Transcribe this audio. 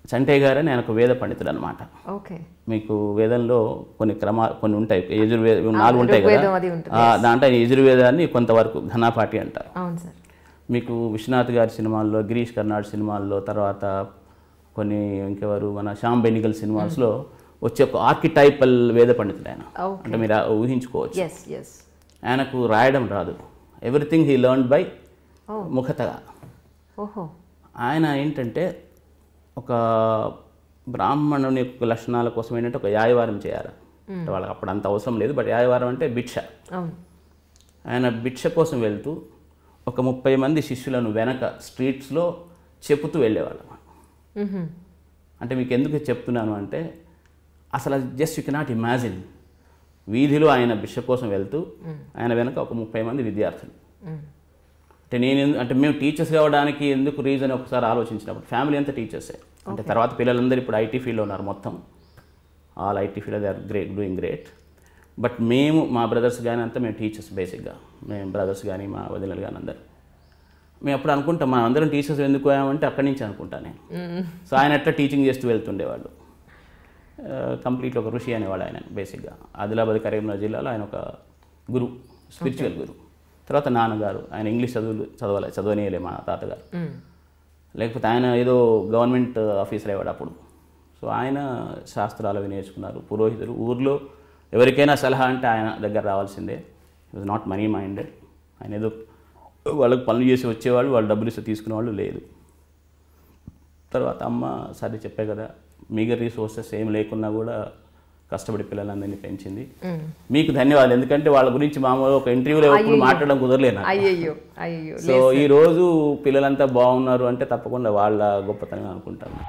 చంటయ్య గారు అని ఆయన ఒక వేద పండితుడు అనమాట. ఓకే. మీకు వేదంలో కొన్ని ఉంటాయి, యజుర్వేద 4 ఉంటాయి కదా, దాంట్లో ఆయన యజుర్వేదాన్ని కొంతవరకు ఘనాపాటి అంటారు. అవును సార్. మీకు విశ్వనాథ్ గారి సినిమాల్లో, గిరీష్ కర్నాడ్ సినిమాల్లో, తర్వాత కొన్ని ఇంకెవరు మన శ్యామ్ బెనిగల్ సినిమాస్లో వచ్చే ఒక ఆర్కిటైపల్ వేద పండితుడు ఆయన. అంటే మీరు ఊహించుకోవచ్చు. ఆయనకు రాయడం రాదు, ఎవ్రీథింగ్ హీ లెర్న్ బై ముఖతగా. ఆయన ఏంటంటే ఒక బ్రాహ్మణుని యొక్క లక్షణాల కోసం ఏంటంటే ఒక యాయవారం చేయాలి. అంటే వాళ్ళకి అప్పుడు అంత అవసరం లేదు, బట్ యాయవారం అంటే భిక్ష. ఆయన భిక్ష కోసం వెళ్తూ ఒక 30 మంది శిష్యులను వెనక స్ట్రీట్స్లో చెప్పుతూ వెళ్ళేవాళ్ళు. అంటే మీకు ఎందుకు చెప్తున్నాను అంటే అసలు జస్ట్ యూ కెనాట్ ఇమాజిన్, వీధిలో ఆయన భిక్ష కోసం వెళ్తూ ఆయన వెనక ఒక 30 మంది విద్యార్థులు. అంటే మేము టీచర్స్ కావడానికి ఎందుకు రీజన్ ఒకసారి ఆలోచించినప్పుడు ఫ్యామిలీ అంతా టీచర్సే. అంటే తర్వాత పిల్లలందరూ ఇప్పుడు ఐటీ ఫీల్డ్లో ఉన్నారు, మొత్తం all IT field, they are doing great. But మేము మా బ్రదర్స్ కానీ అంతా మేము టీచర్స్ బేసిక్గా, మేము బ్రదర్స్ కానీ మా వదినలు కానీ అందరూ మేము అప్పుడు అనుకుంటాం మనం అందరం టీచర్స్ ఎందుకు పోయామంటే అక్కడి నుంచి అనుకుంటాను నేను. సో ఆయన అట్లా టీచింగ్ చేస్తూ వెళ్తుండేవాళ్ళు. కంప్లీట్ ఒక ఋషి అనేవాడు ఆయన బేసిక్గా. ఆదిలాబాద్ కరీంనగర్ జిల్లాలో ఆయన ఒక గురువు, స్పిరిచువల్ గురువు. తర్వాత నాన్నగారు ఆయన ఇంగ్లీష్ చదవనీయలే మా తాతగారు, లేకపోతే ఆయన ఏదో గవర్నమెంట్ ఆఫీసర్ అయ్యాడు అప్పుడు. సో ఆయన శాస్త్రాలు అవి నేర్చుకున్నారు, పురోహితులు. ఊర్లో ఎవరికైనా సలహా అంటే ఆయన దగ్గర రావాల్సిందే. It was not money minded. ఆయన ఏదో వాళ్ళకి పనులు చేసి వచ్చేవాళ్ళు, వాళ్ళు డబ్బులు ఇస్తే తీసుకునేవాళ్ళు లేదు. తర్వాత అమ్మ సరే చెప్పే కదా, మీగర్ రిసోర్సెస్ ఏం లేకున్నా కూడా కష్టపడి పిల్లలందరినీ పెంచింది. మీకు ధన్యవాదాలు, ఎందుకంటే వాళ్ళ గురించి మామూలుగా ఒక ఇంటర్వ్యూలో ఎప్పుడు మాట్లాడడం కుదరలేదు. సో ఈరోజు పిల్లలంతా బాగున్నారు అంటే తప్పకుండా వాళ్ళ గొప్పతనం అనుకుంటాను.